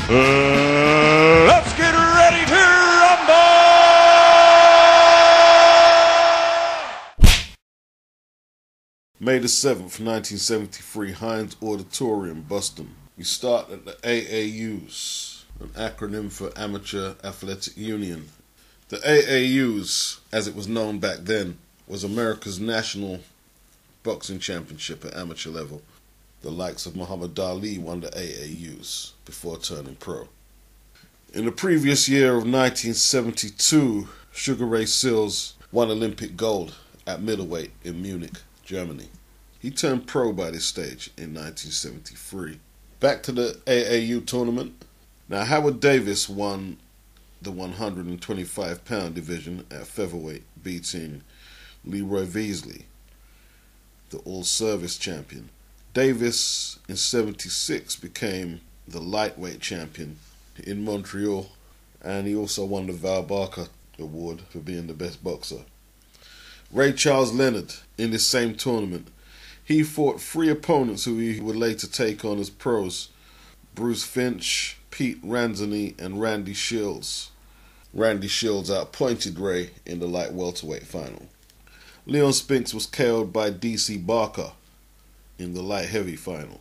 Let's get ready to rumble! May the 7th, 1973, Heinz Auditorium, Boston. We start at the Aau'S, an acronym for Amateur Athletic Union. The Aau'S, as it was known back then, was America's national boxing championship at amateur level. The likes of Muhammad Ali won the Aau'S before turning pro. In the previous year of 1972, Sugar Ray Seales won Olympic gold at middleweight in Munich, Germany. He turned pro by this stage in 1973. Back to the Aau tournament. Now, Howard Davis won the 125-pound division at featherweight, beating Leroy Veasley, the all-service champion. Davis in 76 became the lightweight champion in Montreal, and he also won the Val Barker Award for being the best boxer. Ray Charles Leonard, in this same tournament, he fought 3 opponents who he would later take on as pros: Bruce Finch, Pete Ranzani, and Randy Shields. Randy Shields outpointed Ray in the light welterweight final. Leon Spinks was KO'd by D.C. Barker in the light heavy final.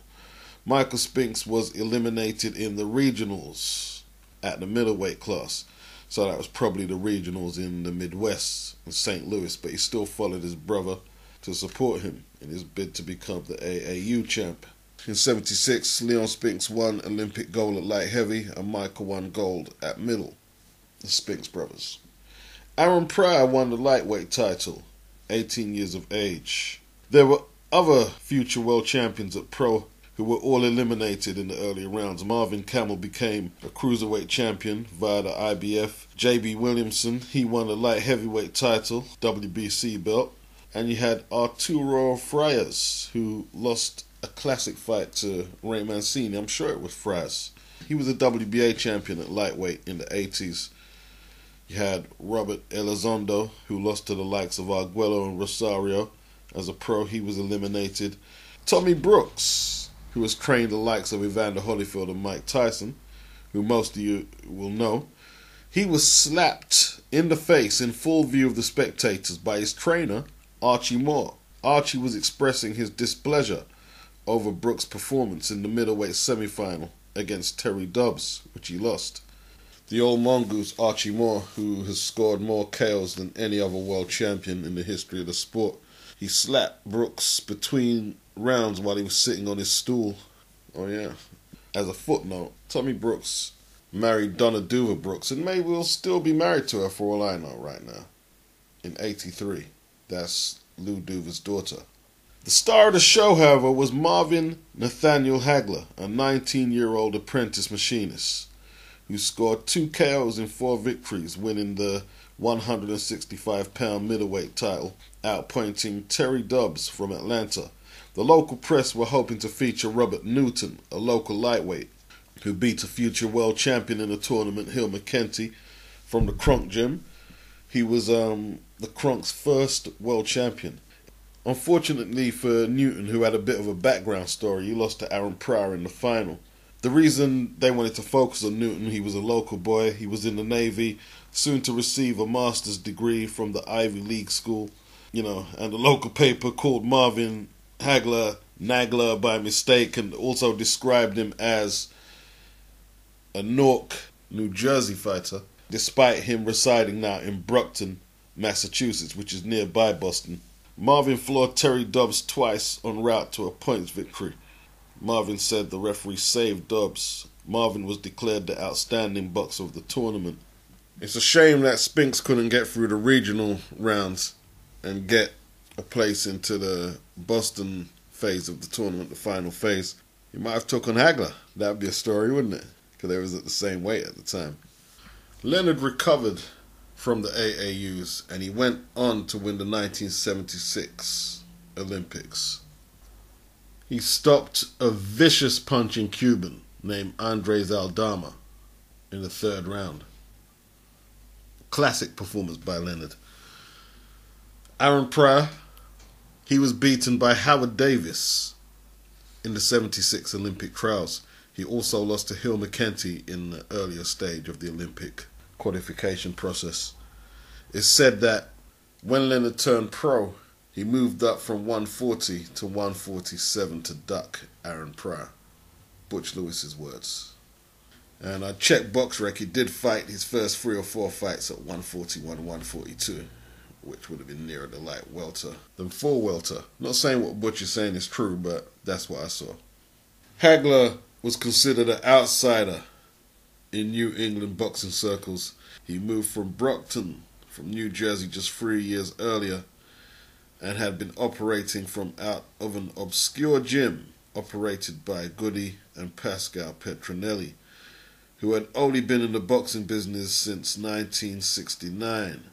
Michael Spinks was eliminated in the regionals at the middleweight class. So that was probably the regionals in the Midwest in St. Louis, but he still followed his brother to support him in his bid to become the Aau champ. In 76, Leon Spinks won Olympic gold at light heavy, and Michael won gold at middle, the Spinks brothers. Aaron Pryor won the lightweight title, 18 years of age. There were other future world champions at pro who were all eliminated in the earlier rounds. Marvin Hagler became a cruiserweight champion via the IBF. J.B. Williamson, he won the light heavyweight title, WBC belt. And you had Arturo Frias, who lost a classic fight to Ray Mancini. I'm sure it was Frias. He was a WBA champion at lightweight in the 80s. You had Robert Elizondo, who lost to the likes of Arguello and Rosario. As a pro, he was eliminated. Tommy Brooks, who has trained the likes of Evander Holyfield and Mike Tyson, who most of you will know, he was slapped in the face in full view of the spectators by his trainer, Archie Moore. Archie was expressing his displeasure over Brooks' performance in the middleweight semi-final against Terry Dobbs, which he lost. The old mongoose Archie Moore, who has scored more KOs than any other world champion in the history of the sport, he slapped Brooks between rounds while he was sitting on his stool. Oh yeah. As a footnote, Tommy Brooks married Donna Duva Brooks and may well still be married to her for all I know right now. In 83. That's Lou Duva's daughter. The star of the show, however, was Marvin Nathaniel Hagler, a 19-year-old apprentice machinist who scored 2 KOs in 4 victories, winning the 165-pound middleweight title, outpointing Terry Dobbs from Atlanta. The local press were hoping to feature Robert Newton, a local lightweight, who beat a future world champion in the tournament, Hill McKenty, from the Kronk Gym. He was the Kronk's first world champion. Unfortunately for Newton, who had a bit of a background story, he lost to Aaron Pryor in the final. The reason they wanted to focus on Newton, he was a local boy, he was in the Navy, soon to receive a master's degree from the Ivy League school, and the local paper called Marvin Hagler Nagler by mistake and also described him as a Newark, New Jersey fighter, despite him residing now in Brockton, Massachusetts, which is nearby Boston. Marvin floored Terry Dobbs twice en route to a points victory. Marvin said the referee saved Dobbs. Marvin was declared the outstanding boxer of the tournament. It's a shame that Spinks couldn't get through the regional rounds and get a place into the Boston phase of the tournament, the final phase. He might have took on Hagler. That would be a story, wouldn't it? Because they was at the same weight at the time. Leonard recovered from the Aau'S and he went on to win the 1976 Olympics. He stopped a vicious punching Cuban named Andres Aldama in the 3rd round. Classic performance by Leonard. Aaron Pryor, he was beaten by Howard Davis in the 76 Olympic trials. He also lost to Hill McKenty in the earlier stage of the Olympic qualification process. It's said that when Leonard turned pro, he moved up from 140 to 147 to duck Aaron Pryor. Butch Lewis's words. And I checked BoxRec, he did fight his first 3 or 4 fights at 141 and 142, which would have been nearer the light welter than full welter. Not saying what Butch is saying is true, but that's what I saw. Hagler was considered an outsider in New England boxing circles. He moved from Brockton, from New Jersey, just 3 years earlier, and had been operating from out of an obscure gym operated by Goody and Pascal Petronelli, who had only been in the boxing business since 1969.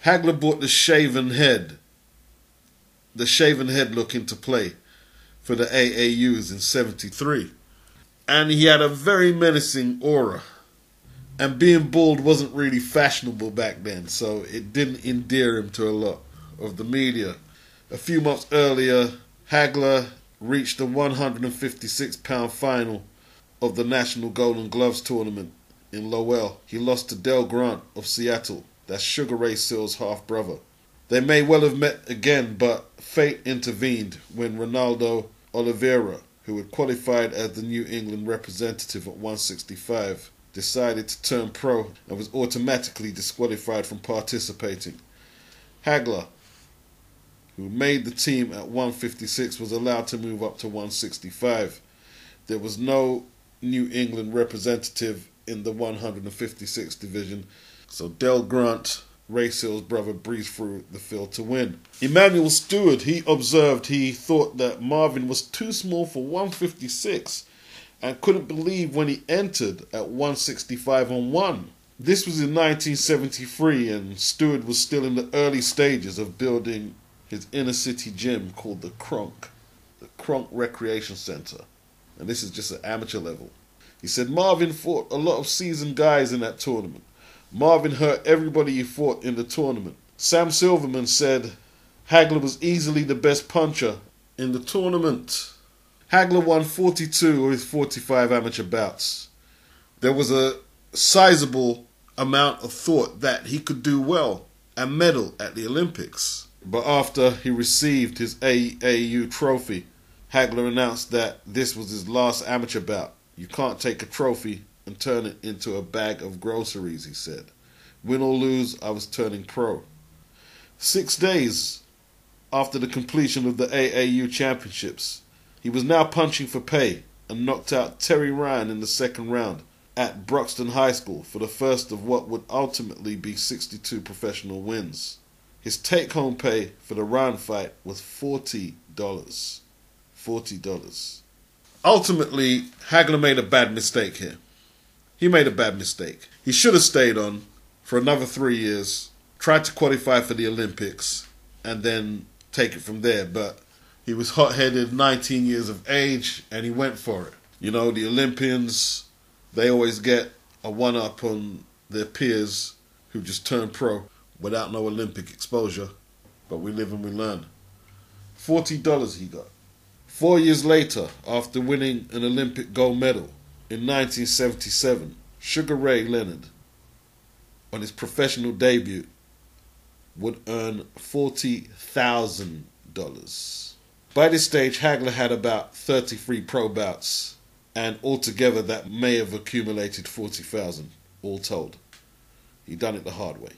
Hagler brought the shaven head look into play for the AAUs in 73. And he had a very menacing aura. And being bald wasn't really fashionable back then, so it didn't endear him to a lot of the media. A few months earlier, Hagler reached the 156-pound final of the National Golden Gloves tournament in Lowell. He lost to Del Grant of Seattle, that's Sugar Ray Seal's half-brother. They may well have met again, but fate intervened when Ronaldo Oliveira, who had qualified as the New England representative at 165, decided to turn pro and was automatically disqualified from participating. Hagler, who made the team at 156, was allowed to move up to 165. There was no New England representative in the 156 division, so Del Grant, Ray Seal's brother, breezed through the field to win. Emmanuel Stewart, he observed he thought that Marvin was too small for 156 and couldn't believe when he entered at 165 on 1. This was in 1973 and Stewart was still in the early stages of building his inner city gym called the Kronk Recreation Center. And this is just at amateur level. He said Marvin fought a lot of seasoned guys in that tournament. Marvin hurt everybody he fought in the tournament. Sam Silverman said Hagler was easily the best puncher in the tournament. Hagler won 42 of his 45 amateur bouts. There was a sizable amount of thought that he could do well and medal at the Olympics. But after he received his AAU trophy, Hagler announced that this was his last amateur bout. You can't take a trophy and turn it into a bag of groceries, he said. Win or lose, I was turning pro. 6 days after the completion of the AAU championships, he was now punching for pay and knocked out Terry Ryan in the second round at Broxton High School for the first of what would ultimately be 62 professional wins. His take-home pay for the Ryan fight was $40. $40. Ultimately, Hagler made a bad mistake here. He made a bad mistake. He should have stayed on for another 3 years, tried to qualify for the Olympics, and then take it from there. But he was hot-headed, 19 years of age, and he went for it. You know, the Olympians, they always get a one-up on their peers who just turn pro without no Olympic exposure. But we live and we learn. $40 he got. 4 years later, after winning an Olympic gold medal in 1977, Sugar Ray Leonard, on his professional debut, would earn $40,000. By this stage, Hagler had about 33 pro bouts, and altogether that may have accumulated $40,000, all told. He done it the hard way.